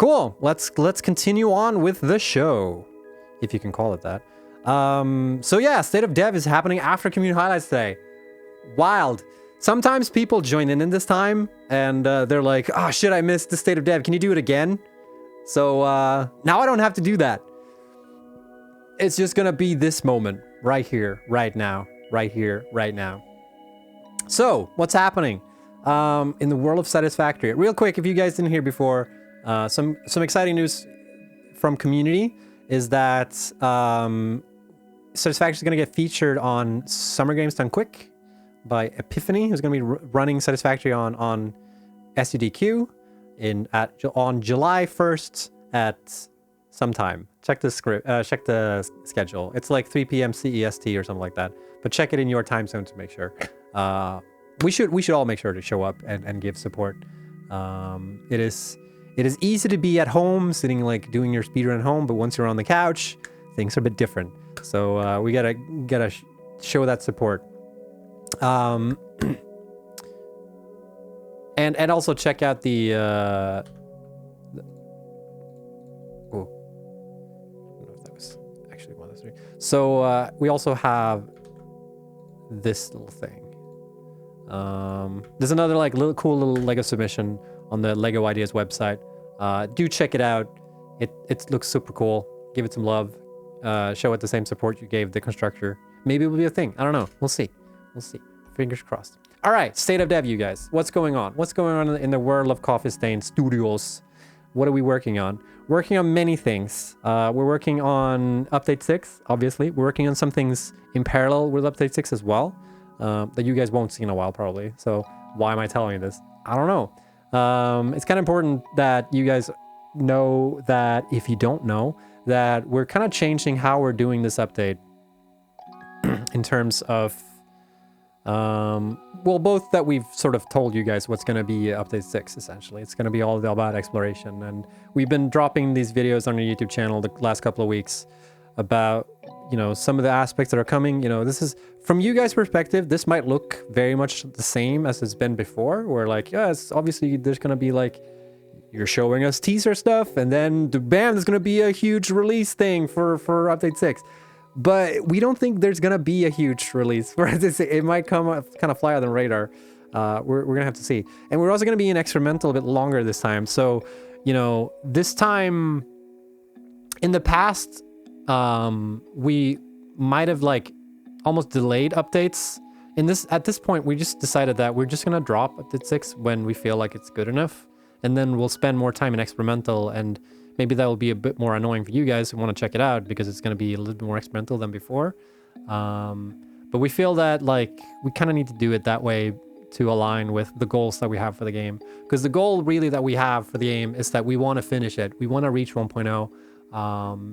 Cool. Let's continue on with the show, if you can call it that. So yeah, State of Dev is happening after Community Highlights today. Wild. Sometimes people join in this time and they're like, oh shit, I missed the State of Dev. Can you do it again? So now I don't have to do that. It's just gonna be this moment right here, right now, right here, right now. So what's happening in the world of Satisfactory? Real quick, if you guys didn't hear before, some exciting news from community is that Satisfactory is gonna get featured on Summer Games Done Quick by Epiphany, who's going to be running Satisfactory on SUDQ on July 1st at some time. Check the script, check the schedule. It's like 3 p.m. CEST or something like that. But check it in your time zone to make sure. We should all make sure to show up and give support. It is easy to be at home, sitting like doing your speedrun at home, but once you're on the couch, things are a bit different. So we gotta show that support. And also check out the oh, I don't know if that was actually one of the three. So we also have this little thing. There's another like cool little Lego submission on the Lego Ideas website. Do check it out. It looks super cool. Give it some love. Show it the same support you gave the constructor. Maybe it will be a thing. I don't know. We'll see. We'll see. Fingers crossed. All right, State of Dev, you guys. What's going on? What's going on in the world of Coffee Stain Studios? What are we working on? Working on many things. We're working on Update 6, obviously. We're working on some things in parallel with Update 6 as well, that you guys won't see in a while, probably. So why am I telling you this? I don't know. It's kind of important that you guys know that, if you don't know, that we're kind of changing how we're doing this update in terms of well, both that we've sort of told you guys what's going to be Update 6, essentially. It's going to be all about exploration, and we've been dropping these videos on our YouTube channel the last couple of weeks about, you know, some of the aspects that are coming. You know, this is, from you guys' perspective, this might look very much the same as it's been before, where like, yeah, it's obviously there's going to be like, you're showing us teaser stuff, and then bam, there's going to be a huge release thing for Update 6. But we don't think there's gonna be a huge release. It might come kind of fly under the radar. We're gonna have to see. And we're also gonna be in experimental a bit longer this time. So, you know, this time in the past, we might have like almost delayed updates. At this point, we just decided that we're just gonna drop Update 6 when we feel like it's good enough, and then we'll spend more time in experimental, and maybe that will be a bit more annoying for you guys who want to check it out because it's going to be a little bit more experimental than before. But we feel that like we kind of need to do it that way to align with the goals that we have for the game. Because the goal really that we have for the game is that we want to finish it. We want to reach 1.0.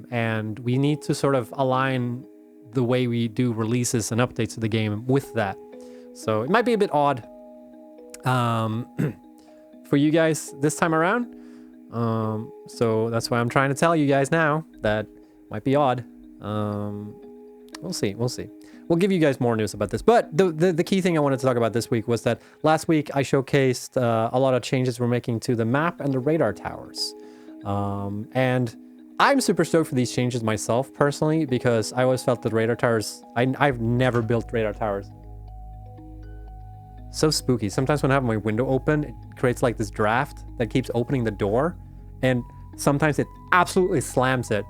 And we need to sort of align the way we do releases and updates to the game with that. So it might be a bit odd for you guys this time around. So that's why I'm trying to tell you guys now that might be odd. We'll see. We'll give you guys more news about this. But the key thing I wanted to talk about this week was that last week I showcased a lot of changes we're making to the map and the radar towers. And I'm super stoked for these changes myself personally, because I always felt that radar towers, I've never built radar towers. So spooky. Sometimes when I have my window open, it creates like this draft that keeps opening the door, and sometimes it absolutely slams it.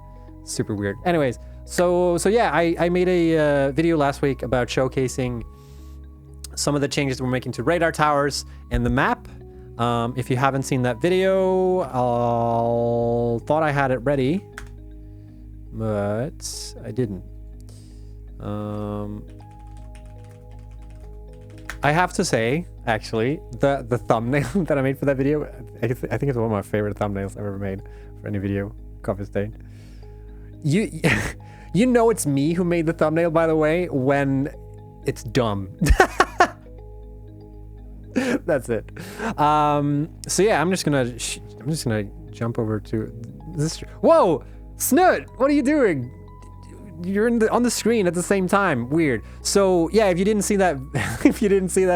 Super weird. Anyways, so yeah, I made a video last week about showcasing some of the changes we're making to radar towers and the map. If you haven't seen that video, I thought I had it ready, but I didn't. I have to say, actually, the thumbnail that I made for that video, I think it's one of my favorite thumbnails I've ever made for any video, Coffee Stain. You know it's me who made the thumbnail, by the way, when it's dumb. That's it. So yeah, I'm just gonna jump over to this. Whoa, Snoot, what are you doing? You're on the screen at the same time. Weird. So yeah, if you didn't see that,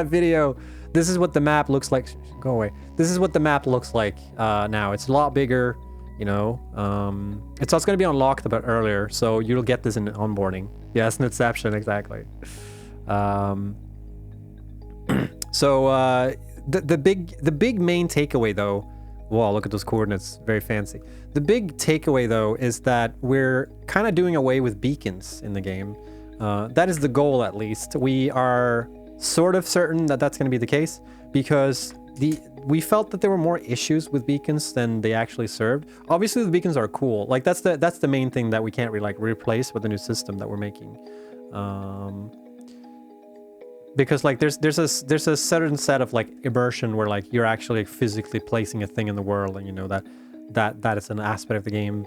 video, this is what the map looks like. Go away. This is what the map looks like now. It's a lot bigger. you know. It's also going to be unlocked a bit earlier, so you'll get this in onboarding. Yes, an exception, exactly. So the big main takeaway though, wow, look at those coordinates, very fancy. The big takeaway though is that we're kind of doing away with beacons in the game. That is the goal, at least. We are sort of certain that that's going to be the case, because we felt that there were more issues with beacons than they actually served. Obviously the beacons are cool, like that's the main thing that we can't really like replace with the new system that we're making. Because like there's a certain set of like immersion where like you're actually physically placing a thing in the world, and you know that is an aspect of the game.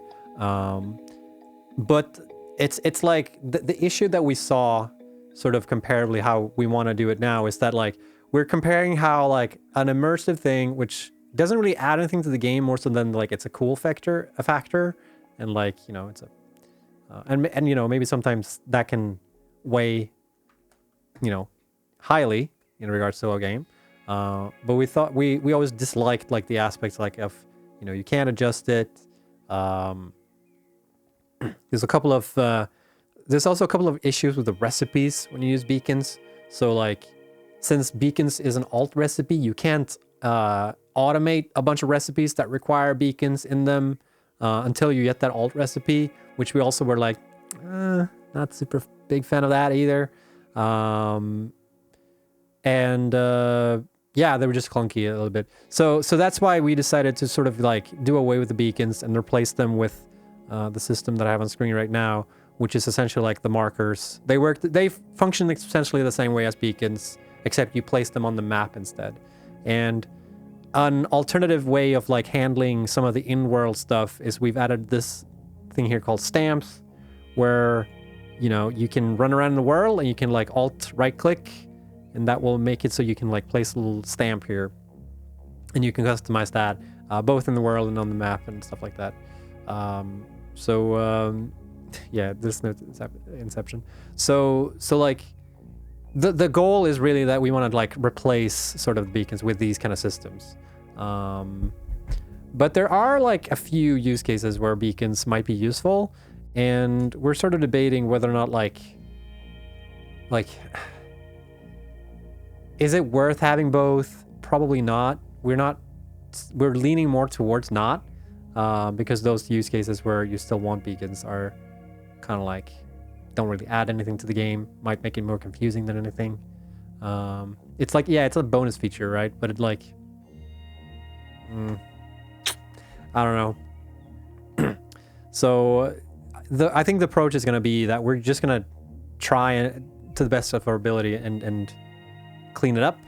But it's like the issue that we saw sort of comparably how we want to do it now is that like we're comparing how like an immersive thing, which doesn't really add anything to the game more so than like it's a cool factor, and like, you know, it's a and you know, maybe sometimes that can weigh, you know, highly in regards to a game, but we thought we always disliked like the aspects like of, you know, you can't adjust it. There's also a couple of issues with the recipes when you use beacons. So like, since beacons is an alt recipe, you can't automate a bunch of recipes that require beacons in them until you get that alt recipe, which we also were like, not super big fan of that either. Yeah, they were just clunky a little bit. So that's why we decided to sort of like do away with the beacons and replace them with the system that I have on screen right now, which is essentially like the markers. They function essentially the same way as beacons, except you place them on the map instead. And an alternative way of like handling some of the in-world stuff is we've added this thing here called stamps, where, you know, you can run around the world and you can like alt right click, and that will make it so you can like place a little stamp here, and you can customize that both in the world and on the map and stuff like that. Yeah, there's no inception. So like the goal is really that we want to like replace sort of beacons with these kind of systems. But there are like a few use cases where beacons might be useful, and we're sort of debating whether or not like is it worth having both? Probably not. We're leaning more towards not, because those use cases where you still want beacons are kind of like don't really add anything to the game, might make it more confusing than anything. It's like, yeah, it's a bonus feature, right? But it like, I don't know. So I think the approach is going to be that we're just going to try to the best of our ability and clean it up.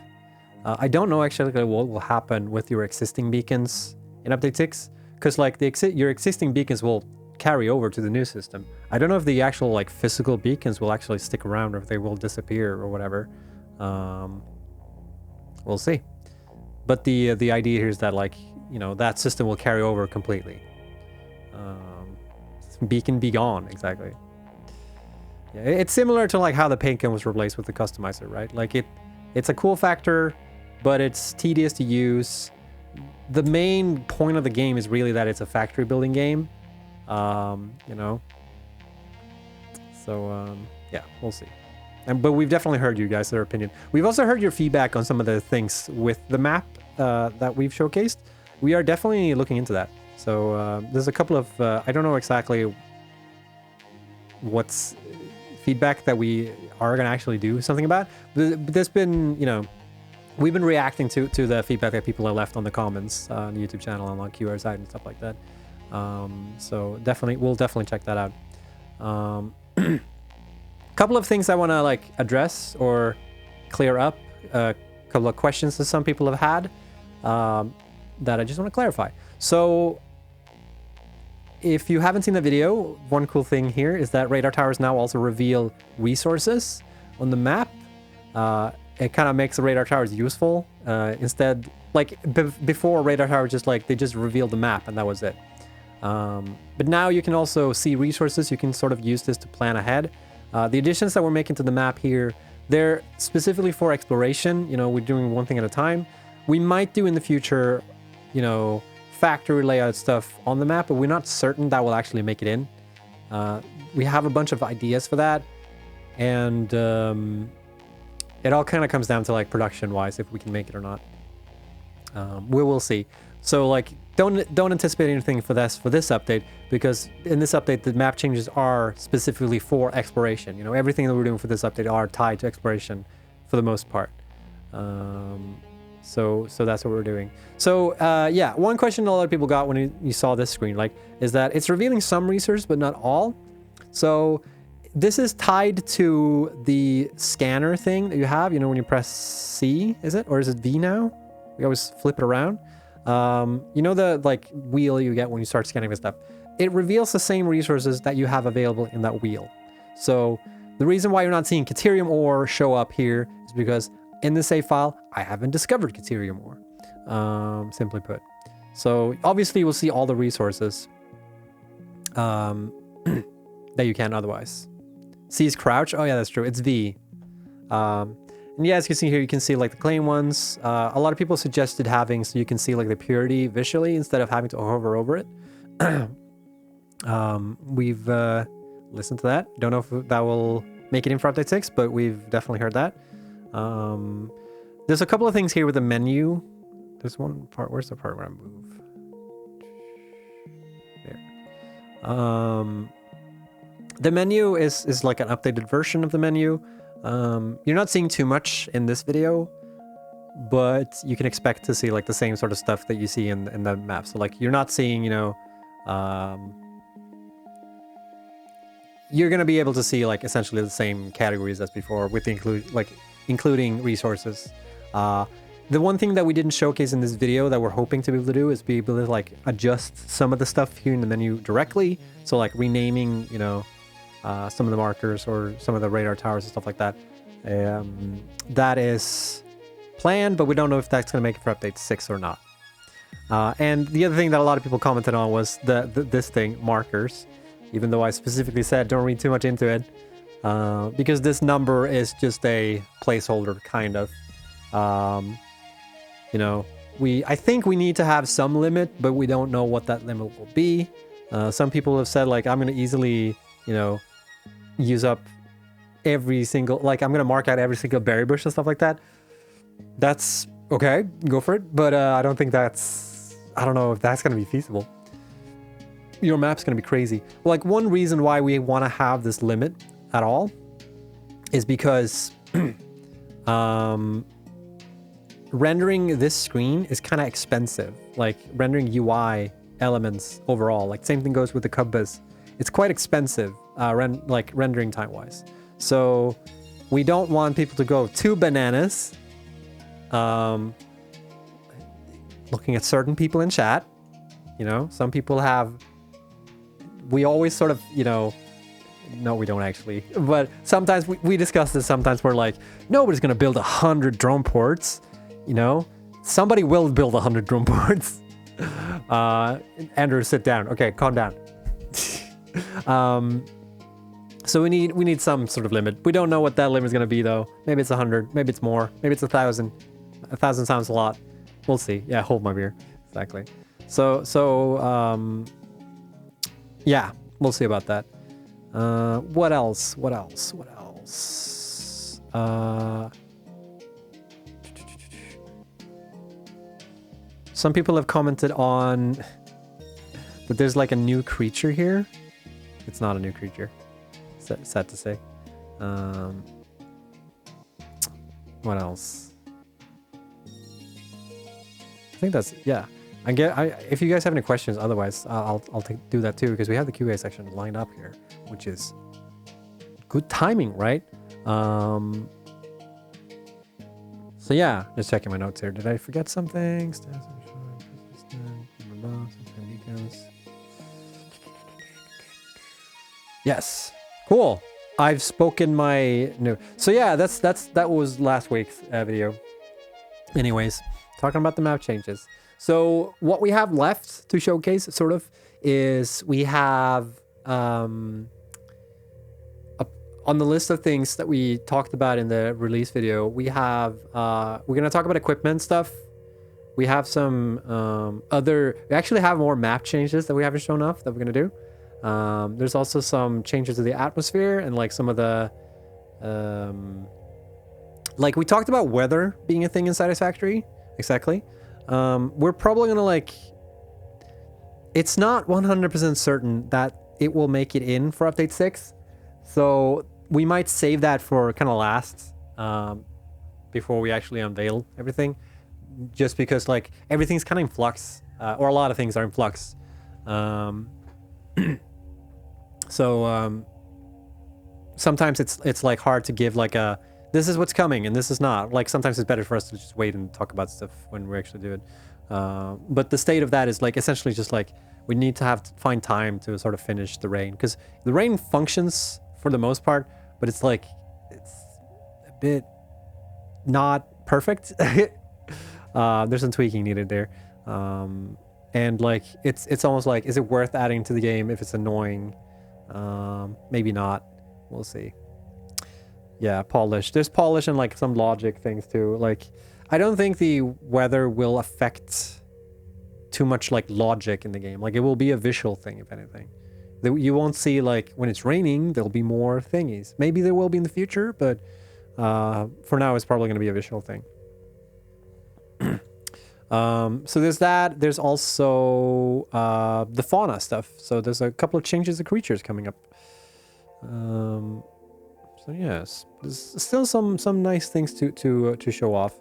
I don't know actually what will happen with your existing beacons in update 6, because like your existing beacons will carry over to the new system. I don't know if the actual like physical beacons will actually stick around or if they will disappear or whatever. We'll see. But the idea here is that like, you know, that system will carry over completely. Beacon be gone, exactly. Yeah, it's similar to like how the paint gun was replaced with the customizer, right? Like it's a cool factor, but it's tedious to use. The main point of the game is really that it's a factory building game, you know. So yeah, we'll see. But we've definitely heard you guys, their opinion. We've also heard your feedback on some of the things with the map that we've showcased. We are definitely looking into that. So there's a couple of I don't know exactly what's feedback that we are going to actually do something about. But there's been, you know, we've been reacting to the feedback that people have left on the comments on the YouTube channel and on QR side and stuff like that. So we'll definitely check that out. Couple of things I want to like address or clear up. A couple of questions that some people have had that I just want to clarify. So if you haven't seen the video, one cool thing here is that radar towers now also reveal resources on the map. It kind of makes the radar towers useful. Instead, like before, radar towers they just revealed the map and that was it. But now you can also see resources. You can sort of use this to plan ahead. The additions that we're making to the map here, they're specifically for exploration. You know, we're doing one thing at a time. We might do in the future, you know, factory layout stuff on the map, but we're not certain that will actually make it in. We have a bunch of ideas for that, and it all kind of comes down to like production wise if we can make it or not. We will see. So like don't anticipate anything for this update, because in this update the map changes are specifically for exploration. You know, everything that we're doing for this update are tied to exploration for the most part. So that's what we're doing. So yeah, one question a lot of people got when you saw this screen, like, is that it's revealing some resources but not all. So this is tied to the scanner thing that you have, you know, when you press C, is it? Or is it V now? We always flip it around. You know the like wheel you get when you start scanning this stuff? It reveals the same resources that you have available in that wheel. So the reason why you're not seeing Caterium ore show up here is because in the save file, I haven't discovered Caterium ore, simply put. So obviously you will see all the resources that you can otherwise. C is crouch. Oh yeah, that's true. It's V. And yeah, as you can see here, you can see like the claim ones. A lot of people suggested having so you can see like the purity visually instead of having to hover over it. We've listened to that. Don't know if that will make it in for update 6, but we've definitely heard that. There's a couple of things here with the menu. There's one part. Where's the part where I move? There. The menu is like an updated version of the menu. You're not seeing too much in this video, but you can expect to see like the same sort of stuff that you see in the map. So like you're not seeing, you know, you're gonna be able to see like essentially the same categories as before with including resources. The one thing that we didn't showcase in this video that we're hoping to be able to do is be able to like adjust some of the stuff here in the menu directly. So like renaming, you know, some of the markers or some of the radar towers and stuff like that. That is planned, but we don't know if that's going to make it for update 6 or not. And the other thing that a lot of people commented on was this thing, markers, even though I specifically said don't read too much into it, because this number is just a placeholder, kind of. You know, I think we need to have some limit, but we don't know what that limit will be. Some people have said like I'm going to easily, you know, use up every single, like I'm gonna mark out every single berry bush and stuff like that. That's okay, go for it, but I don't think I don't know if that's gonna be feasible. Your map's gonna be crazy. Like one reason why we want to have this limit at all is because rendering this screen is kind of expensive, like rendering UI elements overall. Like same thing goes with the Cubas. It's quite expensive, rendering time wise. So we don't want people to go too bananas. Looking at certain people in chat, you know, some people have, we always sort of, you know, no, we don't actually, but sometimes we discuss this. Sometimes we're like, nobody's going to build 100 drone ports, you know, somebody will build 100 drone ports. Andrew, sit down. Okay, calm down. So we need some sort of limit. We don't know what that limit is going to be though. Maybe it's 100, maybe it's more, maybe it's 1,000. 1,000 sounds a lot. We'll see. Yeah, hold my beer. Exactly. So yeah, we'll see about that. What else? Some people have commented on that there's like a new creature here. It's not a new creature. Sad to say. What else? I think that's, yeah. If you guys have any questions, otherwise I'll do that too, because we have the QA section lined up here, which is good timing, right? So yeah, just checking my notes here. Did I forget something? Yes. Cool. I've spoken my new. So yeah, that was last week's video. Anyways, talking about the map changes. So what we have left to showcase, sort of, is we have on the list of things that we talked about in the release video, we have we're gonna talk about equipment stuff, We have some we actually have more map changes that we haven't shown off that we're gonna do. There's also some changes to the atmosphere and like some of the like we talked about weather being a thing in Satisfactory. Exactly. We're probably gonna like, it's not 100% certain that it will make it in for update 6. So we might save that for kind of last, before we actually unveil everything. Just because like everything's kind of in flux, or a lot of things are in flux. Sometimes it's like hard to give like a, this is what's coming and this is not. Like sometimes it's better for us to just wait and talk about stuff when we actually do it. But the state of that is like essentially just like we need to find time to sort of finish the rain, because the rain functions for the most part, but it's like it's a bit not perfect. There's some tweaking needed there. And like it's almost like, is it worth adding to the game if it's annoying? Maybe not. We'll see. Yeah, polish. There's polish and like some logic things too. Like I don't think the weather will affect too much like logic in the game. Like it will be a visual thing if anything. You won't see like when it's raining there'll be more thingies. Maybe there will be in the future, but for now it's probably going to be a visual thing. So there's that. There's also the fauna stuff. So there's a couple of changes to creatures coming up. So yes, there's still some nice things to show off.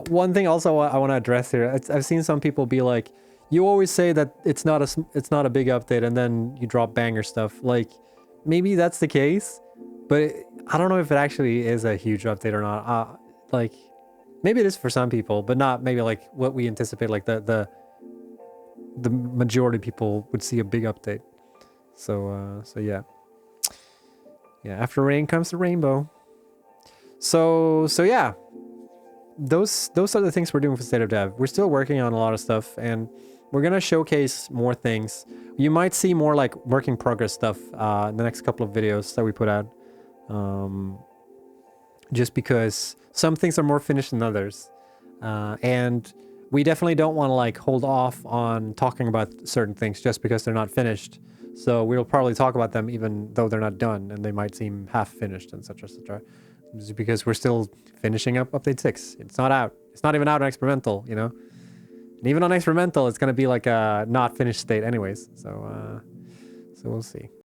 One thing also I want to address here. I've seen some people be like, you always say that it's not a big update, and then you drop banger stuff. Like maybe that's the case, but I don't know if it actually is a huge update or not. Like maybe it is for some people, but not maybe like what we anticipate. Like the majority of people would see a big update. So yeah. Yeah, after rain comes the rainbow. So yeah. Those are the things we're doing for State of Dev. We're still working on a lot of stuff, and we're gonna showcase more things. You might see more like work in progress stuff in the next couple of videos that we put out. Just because some things are more finished than others. And we definitely don't want to like hold off on talking about certain things just because they're not finished. So we'll probably talk about them even though they're not done, and they might seem half finished and etc. etc. Just because we're still finishing up update 6. It's not out. It's not even out on experimental, you know? And even on experimental, it's going to be like a not finished state anyways. So we'll see.